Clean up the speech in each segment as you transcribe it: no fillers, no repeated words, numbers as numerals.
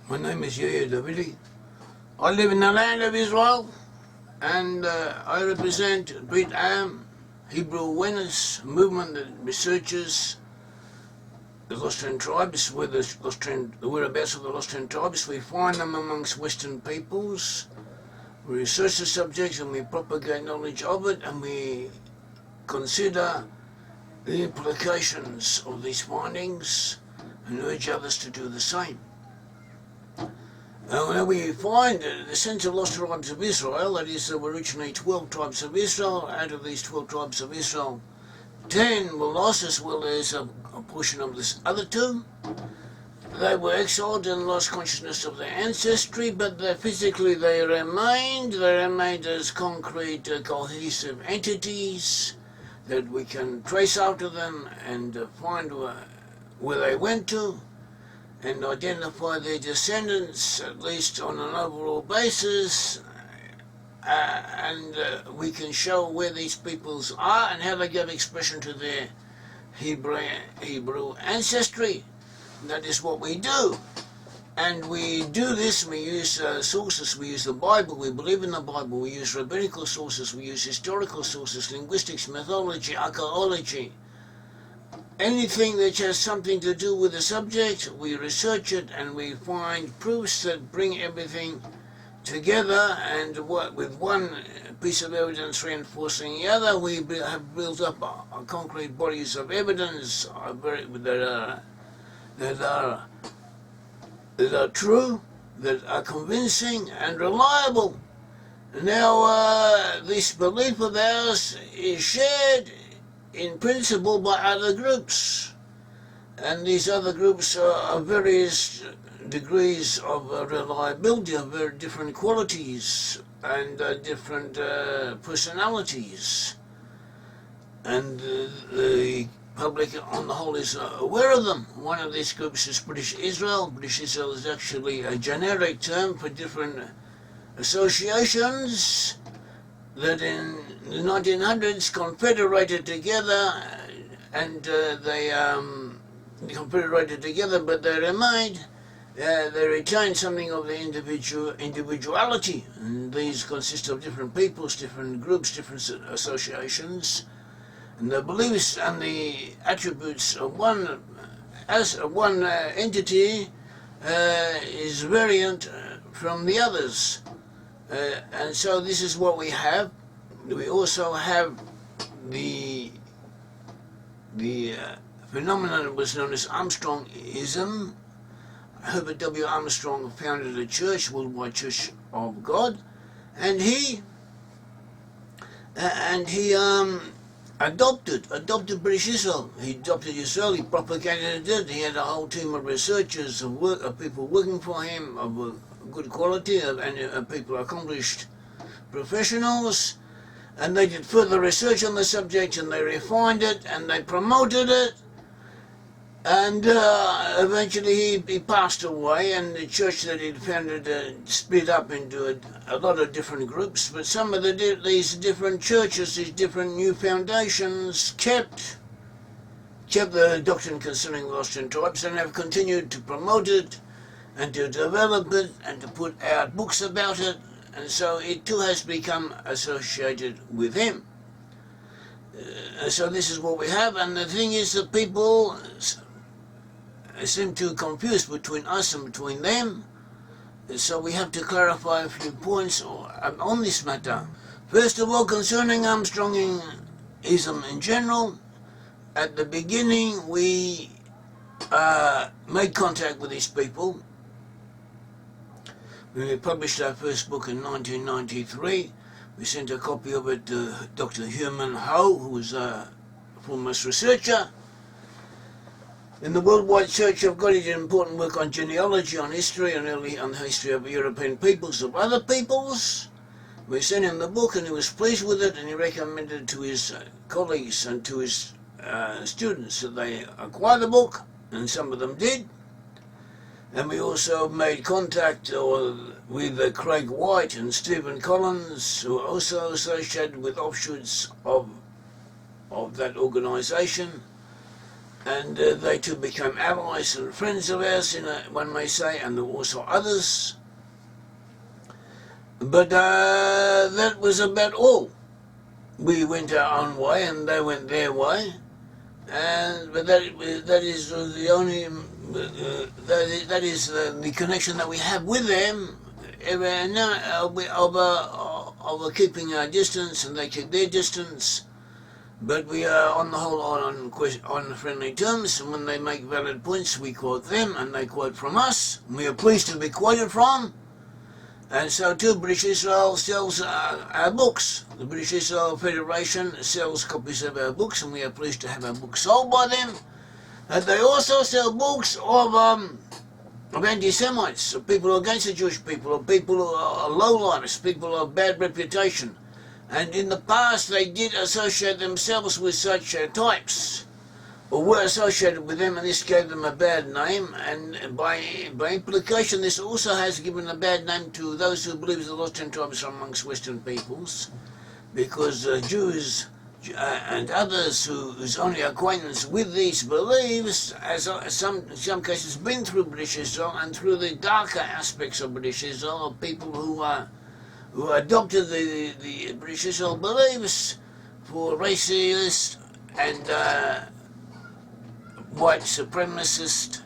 My name is Yair Davidiy. I live in the land of Israel, and I represent Brit-Am Hebrew awareness movement that researches the lost tribes, where the whereabouts of the lost tribes. We find them amongst Western peoples. We research the subject and we propagate knowledge of it, and we consider the implications of these findings and urge others to do the same. Now we find the sense of lost tribes of Israel, that is, there were originally 12 tribes of Israel. Out of these 12 tribes of Israel, 10 were lost, as well as a portion of this other 2. They were exiled and lost consciousness of their ancestry, but physically they remained as concrete, cohesive entities that we can trace after them and find where they went to, and identify their descendants, at least on an overall basis, and we can show where these peoples are and how they give expression to their Hebrew ancestry. That is what we do. And we do this, we use sources, we use the Bible, we believe in the Bible, we use rabbinical sources, we use historical sources, linguistics, mythology, archaeology. Anything that has something to do with the subject, we research it and we find proofs that bring everything together, and with one piece of evidence reinforcing the other, we have built up concrete bodies of evidence that are true, that are convincing and reliable. Now, this belief of ours is shared in principle by other groups, and these other groups are various degrees of reliability, of very different qualities and different personalities, and the public on the whole is aware of them. One of these groups is British Israel. British Israel is actually a generic term for different associations that in the 1900s confederated together, and they confederated together, but they remained, they retained something of their individuality. And these consist of different peoples, different groups, different associations, and the beliefs and the attributes of one entity is variant from the others. And so this is what we have. We also have the phenomenon that was known as Armstrongism. Herbert W. Armstrong founded a church, Worldwide Church of God, and he adopted British Israel. He adopted Israel, he propagated it, he had a whole team of researchers, of people working for him, of good quality, and people accomplished professionals, and they did further research on the subject, and they refined it, and they promoted it, and eventually he passed away, and the church that he'd founded split up into a lot of different groups, but some of these different churches, these different new foundations, kept the doctrine concerning the lost tribes, and have continued to promote it and to develop it and to put out books about it, and so it too has become associated with him. So this is what we have, and the thing is that people seem to confuse between us and between them, so we have to clarify a few points on this matter. First of all, concerning Armstrongism in general, at the beginning we made contact with these people. When we published our first book in 1993, we sent a copy of it to Dr. Herman Ho, who was a foremost researcher in the Worldwide Church of God. He did important work on genealogy, on history, and early on the history of European peoples, of other peoples. We sent him the book, and he was pleased with it, and he recommended it to his colleagues and to his students that they acquire the book, and some of them did. And we also made contact with Craig White and Stephen Collins, who are also associated with offshoots of that organisation. and they too became allies and friends of ours, one may say, and there were also others. But that was about all. We went our own way and they went their way, but that is the only that is the connection that we have with them. Of keeping our distance, and they keep their distance. But we are on the whole on friendly terms, and when they make valid points, we quote them, and they quote from us. We are pleased to be quoted from. And so too, British Israel sells our books. The British Israel Federation sells copies of our books, and we are pleased to have our books sold by them. And they also sell books of anti-Semites, of people against the Jewish people, of people who are low-lifes, people of bad reputation. And in the past they did associate themselves with such types, or were associated with them, and this gave them a bad name, and by implication this also has given a bad name to those who believe the lost 10 tribes are amongst Western peoples, because Jews and others whose only acquaintance with these beliefs, as in some cases been through British Israel and through the darker aspects of British Israel, of people who adopted the British Israel beliefs for racist and white supremacist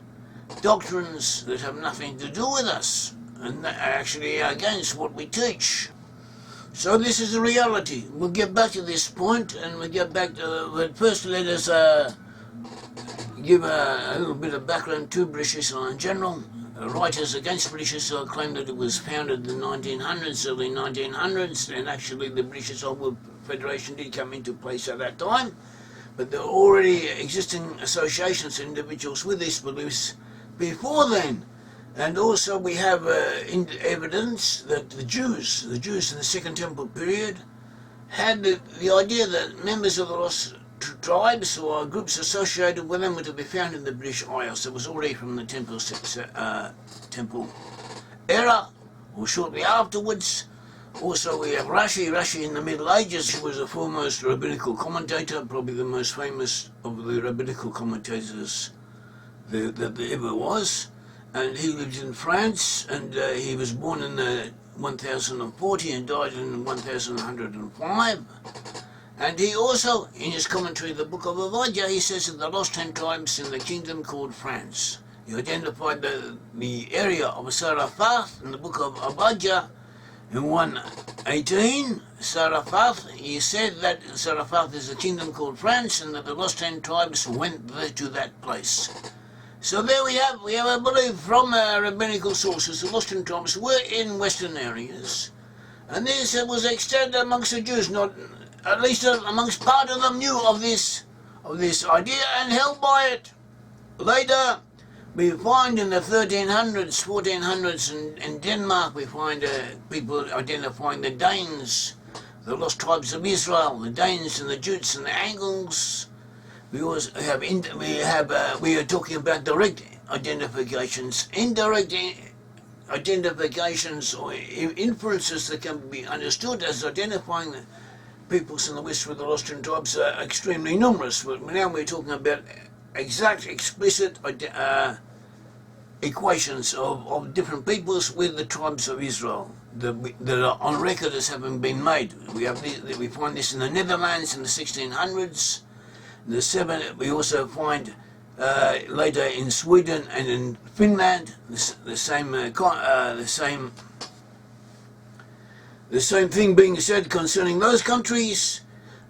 doctrines that have nothing to do with us and that are actually against what we teach. So this is the reality. We'll get back to this point, and we'll get back to, but first let us give a little bit of background to British Israel in general. Writers against British Israel claim that it was founded in the 1900s, early 1900s, and actually the British Israel Federation did come into place at that time, but there were already existing associations and individuals with these beliefs before then. And also we have evidence that the Jews in the Second Temple period had the idea that members of the lost tribes or groups associated with them were to be found in the British Isles. It was already from the Temple era, or shortly afterwards. Also we have Rashi in the Middle Ages, who was the foremost rabbinical commentator, probably the most famous of the rabbinical commentators that there ever was. And he lived in France, and he was born in 1040 and died in 1105. And he also, in his commentary, the book of Obadiah, he says that the lost 10 tribes in the kingdom called France. He identified the area of Saraphath in the book of Obadiah in 118. Saraphath, he said that Saraphath is a kingdom called France, and that the lost 10 tribes went there to that place. So there we have a belief from rabbinical sources. The lost 10 tribes were in Western areas, and this was extended amongst the Jews. Not at least amongst part of them knew of this idea and held by it. Later, we find in the 1300s, 1400s in Denmark, we find people identifying the Danes, the lost tribes of Israel, the Danes and the Jutes and the Angles. We also have we are talking about direct identifications, indirect identifications, or inferences that can be understood as identifying the peoples in the West with the lost 10 tribes are extremely numerous. But now we're talking about exact, explicit equations of different peoples with the tribes of Israel that are on record as having been made. We find this in the Netherlands in the 1600s. We also find later in Sweden and in Finland the same thing being said concerning those countries.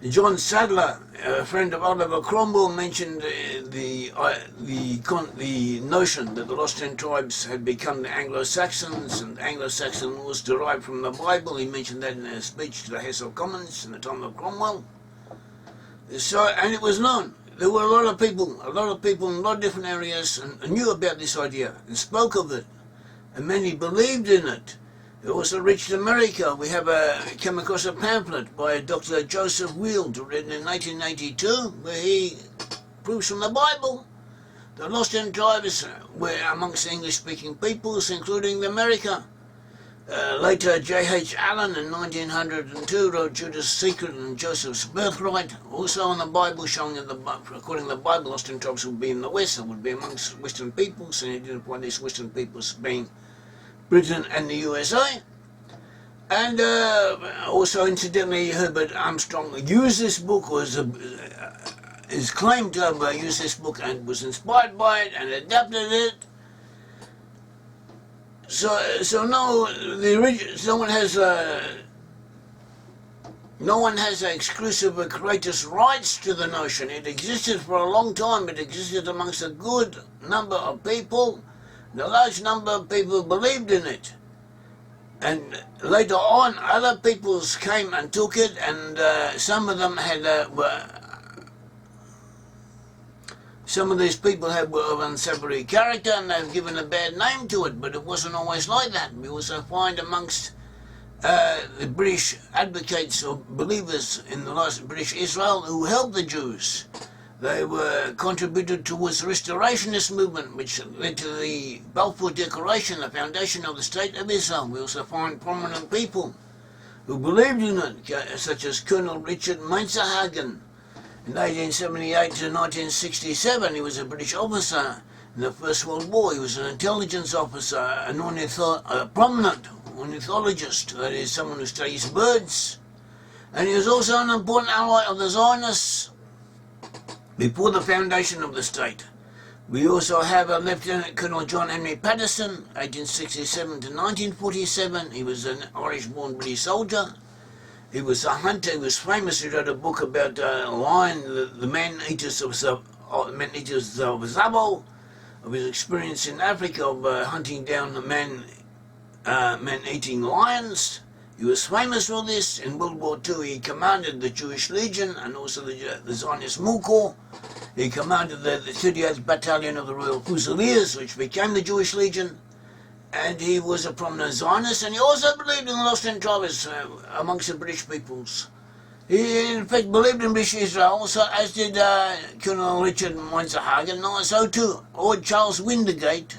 John Sadler, a friend of Oliver Cromwell, mentioned the notion that the lost 10 tribes had become the Anglo-Saxons, and Anglo-Saxon was derived from the Bible. He mentioned that in a speech to the House of Commons in the time of Cromwell. So, and it was known. There were a lot of people in a lot of different areas and knew about this idea and spoke of it, and many believed in it. It also reached America. We came across a pamphlet by Dr. Joseph Wield, written in 1982, where he proves from the Bible the lost 10 tribes were amongst English-speaking peoples, including America. Later, J.H. Allen in 1902 wrote Judas' Secret and Joseph's Birthright, also in the Bible, showing that according to the Bible, lost in tribes would be in the West, it would be amongst Western peoples, and he identified these Western peoples being Britain and the USA. And also, incidentally, Herbert Armstrong used this book, is claimed to have used this book and was inspired by it and adapted it. So no, no one has exclusive or creator's rights to the notion. It existed for a long time. It existed amongst a good number of people. A large number of people believed in it. And later on, other peoples came and took it, and some of them had some of these people were of unsavory character, and they've given a bad name to it, but it wasn't always like that. We also find amongst the British advocates or believers in the last British Israel who helped the Jews. They were contributed towards the restorationist movement, which led to the Balfour Declaration, the foundation of the State of Israel. We also find prominent people who believed in it, such as Colonel Richard Menzelhagen. In 1878 to 1967, he was a British officer in the First World War. He was an intelligence officer, a prominent ornithologist, that is, someone who studies birds. And he was also an important ally of the Zionists before the foundation of the state. We also have a Lieutenant Colonel John Henry Patterson, 1867 to 1947. He was an Irish-born British soldier. He was a hunter. He was famous. He wrote a book about lion, the man-eaters of Zabo, of his experience in Africa of hunting down the man-eating lions. He was famous for this. In World War II, he commanded the Jewish Legion and also the Zionist Corps. He commanded the 38th Battalion of the Royal Fusiliers, which became the Jewish Legion. And he was a prominent Zionist, and he also believed in the lost in tribes amongst the British peoples. He, in fact, believed in British Israel, so as did Colonel Richard Menzelhagen, so too Lord Charles Windigate,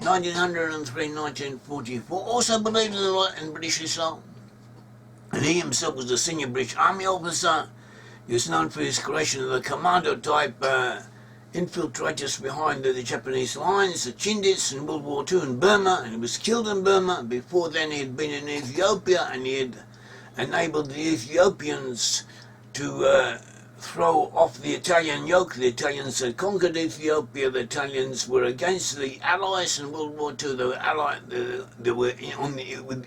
1903-1944, also believed in British Israel. And he himself was a senior British Army officer. He was known for his creation of the commando-type infiltrators behind the Japanese lines, the Chindits, in World War II in Burma, and he was killed in Burma. Before then he had been in Ethiopia, and he had enabled the Ethiopians to throw off the Italian yoke. The Italians had conquered Ethiopia. The Italians were against the Allies in World War II. They were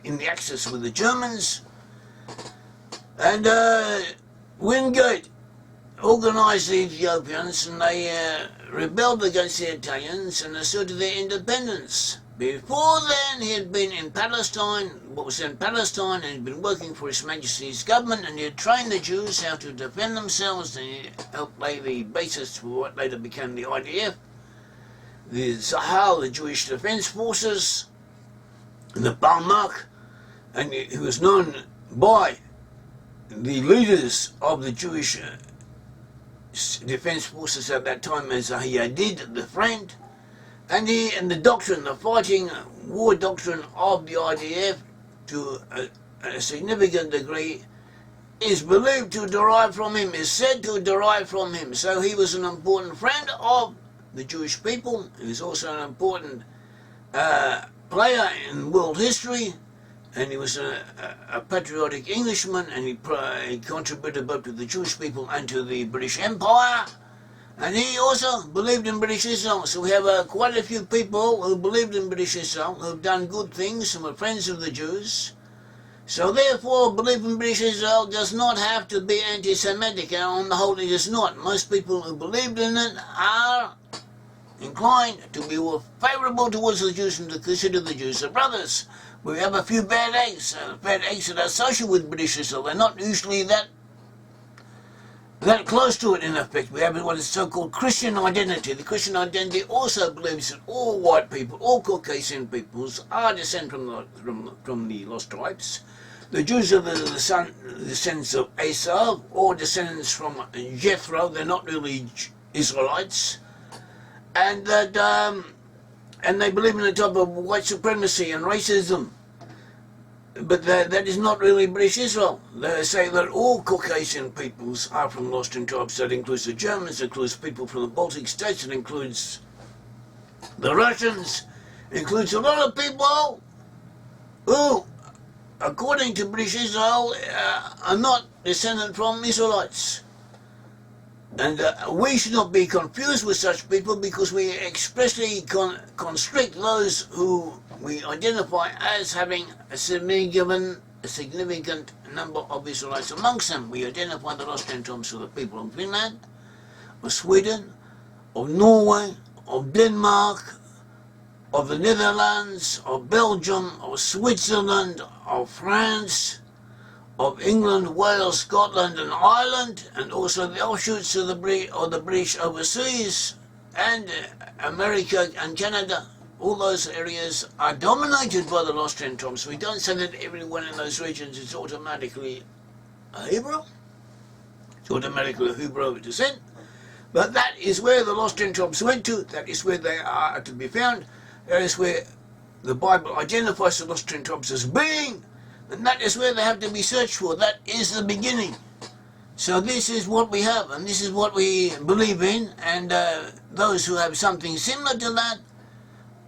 in the Axis with the Germans. And Wingate organised the Ethiopians, and they rebelled against the Italians and asserted their independence. Before then, he had been in Palestine, what was then Palestine, and he had been working for His Majesty's government, and he had trained the Jews how to defend themselves, and he helped lay the basis for what later became the IDF, the Zahal, the Jewish Defence Forces, and the Palmach, and he was known by the leaders of the Jewish Defence Forces at that time as Yair, the friend, and the doctrine, the fighting war doctrine of the IDF, to a significant degree, is believed to derive from him, is said to derive from him. So he was an important friend of the Jewish people. He was also an important player in world history, and he was a patriotic Englishman, and he contributed both to the Jewish people and to the British Empire. And he also believed in British Israel. So we have quite a few people who believed in British Israel, who have done good things and were friends of the Jews. So therefore, belief in British Israel does not have to be anti-Semitic, and on the whole it is not. Most people who believed in it are inclined to be more favourable towards the Jews and to consider the Jews as brothers. We have a few bad eggs that are social with British Israel. They're not usually that close to it, in effect. We have what is so-called Christian identity. The Christian identity also believes that all white people, all Caucasian peoples, are descended from the lost tribes. The Jews are the descendants of Esau, or descendants from Jethro. They're not really Israelites. And that and they believe in the type of white supremacy and racism. But that is not really British Israel. They say that all Caucasian peoples are from the Austrian tribes. That includes the Germans, it includes people from the Baltic states, it includes the Russians, it includes a lot of people who, according to British Israel, are not descended from Israelites. And we should not be confused with such people, because we expressly constrict those who we identify as having a significant number of Israelites amongst them. We identify the Austrian tribes with the people of Finland, of Sweden, of Norway, of Denmark, of the Netherlands, of Belgium, of Switzerland, of France, of England, Wales, Scotland and Ireland, and also the offshoots of the British overseas, and America and Canada. All those areas are dominated by the Austrian tribes. We don't say that everyone in those regions is automatically a Hebrew. It's automatically a Hebrew descent. But that is where the Austrian tribes went to. That is where they are to be found. That is where the Bible identifies the Austrian tribes as being. And that is where they have to be searched for. That is the beginning. So this is what we have, and this is what we believe in, and those who have something similar to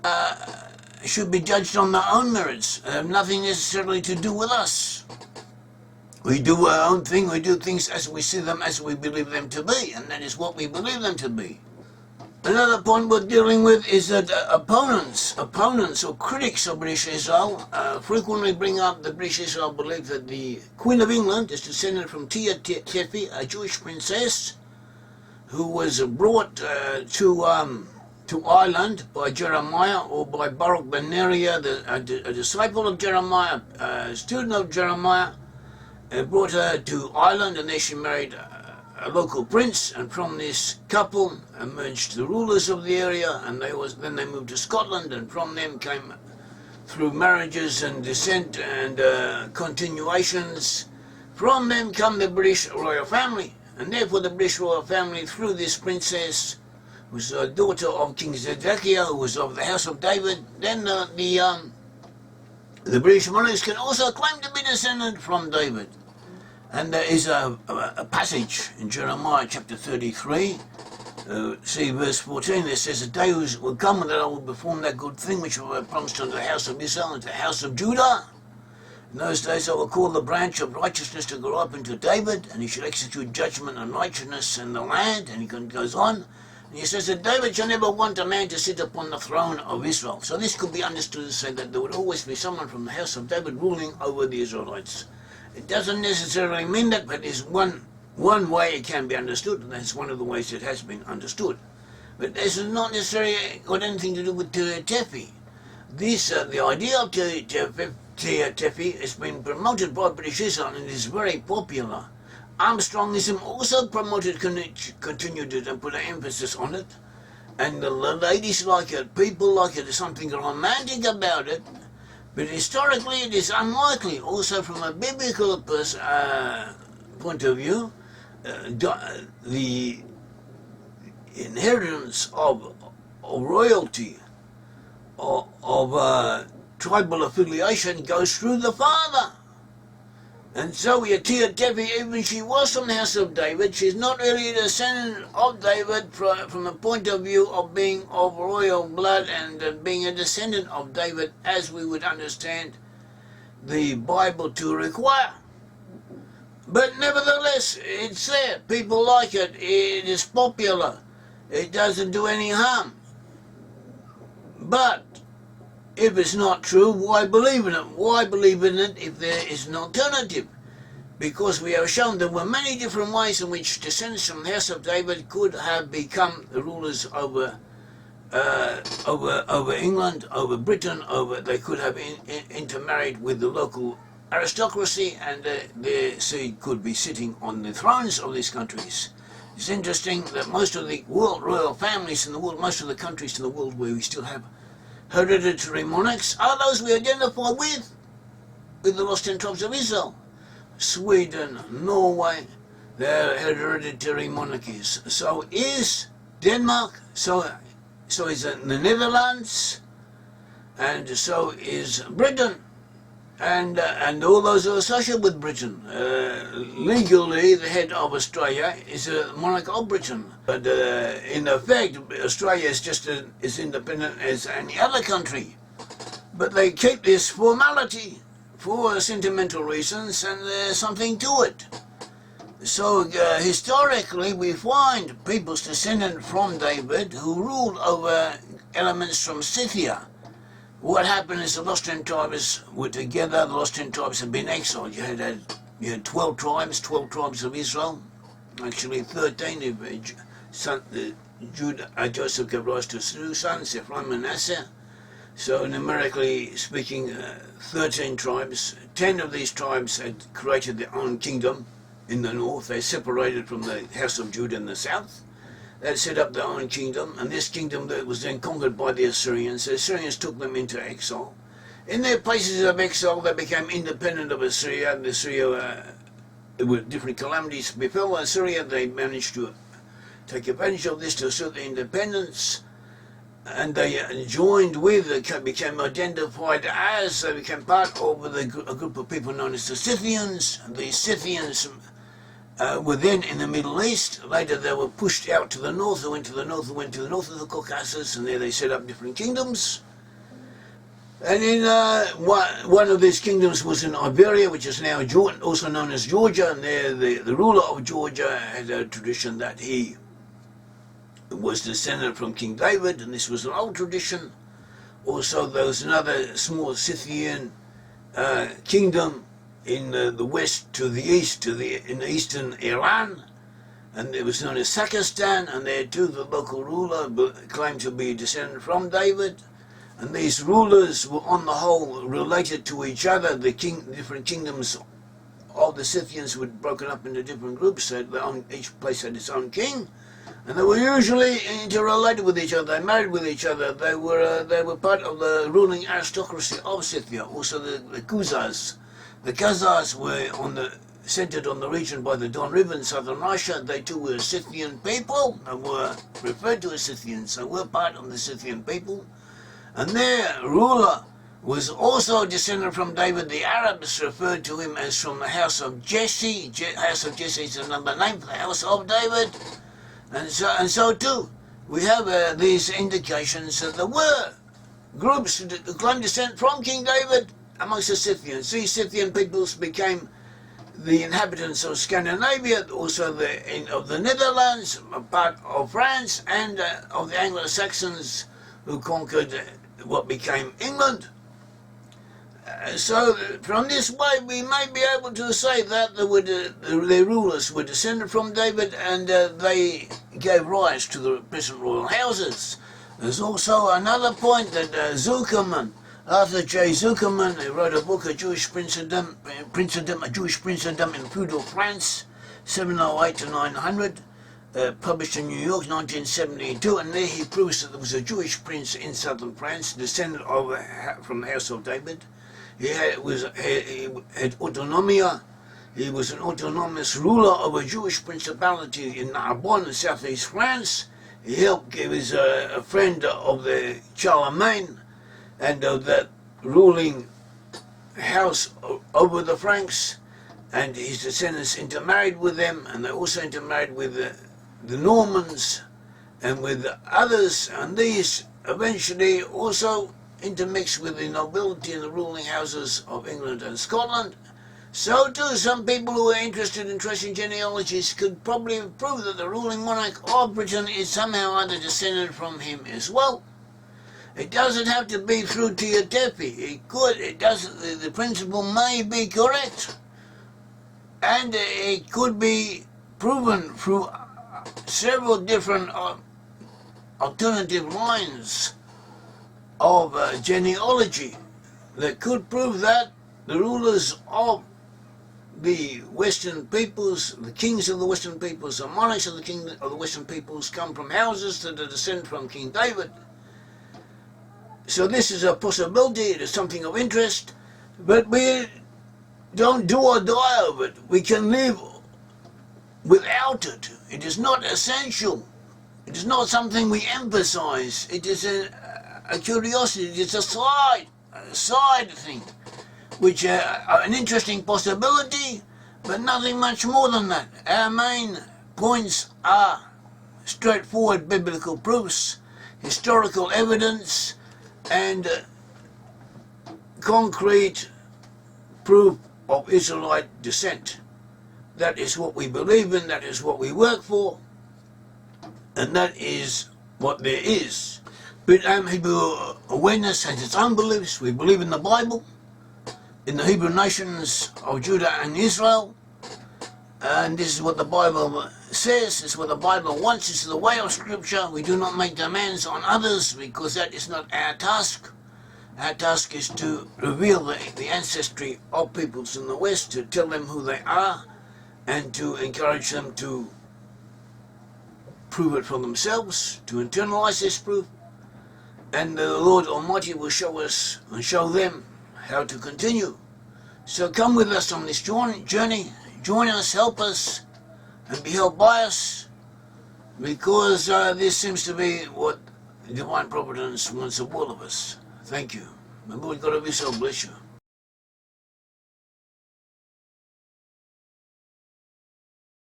that should be judged on their own merits. Have nothing necessarily to do with us. We do our own thing, we do things as we see them, as we believe them to be, and that is what we believe them to be. Another point we're dealing with is that opponents or critics of British Israel frequently bring up the British Israel belief that the Queen of England is descended from Tia Tefi, a Jewish princess who was brought to Ireland by Jeremiah, or by Baruch ben Neriah, a disciple of Jeremiah, a student of Jeremiah, brought her to Ireland, and there she married a local prince, and from this couple emerged the rulers of the area, and then they moved to Scotland, and from them came, through marriages and descent and continuations, from them come the British royal family. And therefore the British royal family, through this princess, was a daughter of King Zedekiah, who was of the house of David. Then the British monarchs can also claim to be descended from David. And there is a passage in Jeremiah chapter 33, see verse 14, that says, "The day will come that I will perform that good thing which I have promised unto the house of Israel and to the house of Judah. In those days I will call the branch of righteousness to grow up into David, and he shall execute judgment and righteousness in the land." And he goes on, and he says that David shall never want a man to sit upon the throne of Israel. So this could be understood to say that there would always be someone from the house of David ruling over the Israelites. It doesn't necessarily mean that, but there's one way it can be understood, and that's one of the ways it has been understood. But this is not necessarily got anything to do with Tefi. The idea of Tefi has been promoted by British Israel and is very popular. Armstrongism also promoted, continued it and put an emphasis on it. And the ladies like it, people like it, there's something romantic about it. But historically it is unlikely. Also from a biblical point of view, the inheritance of royalty, of tribal affiliation goes through the father. And so Tia Tefi, even she was from the house of David, she's not really a descendant of David from the point of view of being of royal blood and being a descendant of David, as we would understand the Bible to require. But nevertheless, it's there. People like it. It is popular. It doesn't do any harm. But if it's not true, why believe in it? Why believe in it if there is an alternative? Because we have shown there were many different ways in which descendants from the house of David could have become the rulers over England, over Britain, they could have intermarried with the local aristocracy, and their seed could be sitting on the thrones of these countries. It's interesting that most of the world royal families in the world, most of the countries in the world where we still have hereditary monarchs, are those we identify with the lost 10 tribes of Israel. Sweden, Norway, they're hereditary monarchies. So is Denmark, so is the Netherlands, and so is Britain. and all those who are associated with Britain. Legally, the head of Australia is a monarch of Britain, but in effect, Australia is just as independent as any other country. But they keep this formality for sentimental reasons, and there's something to it. So historically, we find peoples descendant from David who ruled over elements from Scythia. What happened is the lost 10 tribes were together. The lost 10 tribes had been exiled. You had 12 tribes of Israel. Actually 13 if Joseph gave rise to 2 sons, Ephraim and Manasseh. So numerically speaking, 13 tribes. 10 of these tribes had created their own kingdom in the north. They separated from the house of Judah in the south. They set up their own kingdom, and this kingdom that was then conquered by the Assyrians. The Assyrians took them into exile. In their places of exile, they became independent of Assyria. And Assyria, with different calamities befell Assyria, they managed to take advantage of this to assert their independence. And they joined with, became identified as, they became part of a group of people known as the Scythians. And the Scythians were then in the Middle East. Later they were pushed out to the north. They went to the north of the Caucasus, and there they set up different kingdoms. And in one of these kingdoms was in Iberia, which is now also known as Georgia, and there the ruler of Georgia had a tradition that he was descended from King David, and this was an old tradition. Also there was another small Scythian kingdom in the west to the east, in eastern Iran, and it was known as Sakistan, and there too the local ruler claimed to be descended from David, and these rulers were on the whole related to each other. The different kingdoms of the Scythians were broken up into different groups, so each place had its own king, and they were usually interrelated with each other. They married with each other. They were part of the ruling aristocracy of Scythia. Also the Khazars. The Khazars were centered on the region by the Don River in southern Russia. They too were Scythian people. They were referred to as Scythians. They were part of the Scythian people. And their ruler was also descended from David. The Arabs referred to him as from the house of Jesse. House of Jesse is another name for the house of David. And so too, we have these indications that there were groups who claimed descent from King David amongst the Scythians. These Scythian peoples became the inhabitants of Scandinavia, also of the Netherlands, part of France, and of the Anglo-Saxons who conquered what became England. So from this way we may be able to say that their rulers were descended from David, and they gave rise to the present royal houses. There's also another point that Zuckerman, Arthur J. Zuckerman, who wrote a book, A Jewish Princedom in Feudal France, 708 to 900, published in New York, 1972, and there he proves that there was a Jewish prince in southern France, descended from the house of David. He had autonomia. He was an autonomous ruler of a Jewish principality in Narbonne in southeast France. He was a friend of the Charlemagne and of that ruling house over the Franks, and his descendants intermarried with them, and they also intermarried with the Normans and with others, and these eventually also intermixed with the nobility and the ruling houses of England and Scotland. So too, some people who are interested in tracing genealogies could probably prove that the ruling monarch of Britain is somehow either descended from him as well. It doesn't have to be through Teotepi. The principle may be correct, and it could be proven through several different alternative lines of genealogy that could prove that the rulers of the Western peoples, the kings of the Western peoples, the monarchs of the Western peoples come from houses that are descended from King David. So this is a possibility, it is something of interest, but we don't do or die of it. We can live without it. It is not essential. It is not something we emphasize. It is a curiosity. It is a side thing. which are an interesting possibility, but nothing much more than that. Our main points are straightforward biblical proofs, historical evidence, and concrete proof of Israelite descent. That is what we believe in, that is what we work for, and that is what there is. Brit-Am Hebrew awareness has its own beliefs. We believe in the Bible, in the Hebrew nations of Judah and Israel, and this is what the Bible says, this is what the Bible wants, this is the way of Scripture. We do not make demands on others because that is not our task. Our task is to reveal the ancestry of peoples in the West, to tell them who they are, and to encourage them to prove it for themselves, to internalize this proof, and the Lord Almighty will show us and show them how to continue. So come with us on this journey, join us, help us, and be helped by us, because this seems to be what divine providence wants of all of us. Thank you. The Lord God of Israel bless you.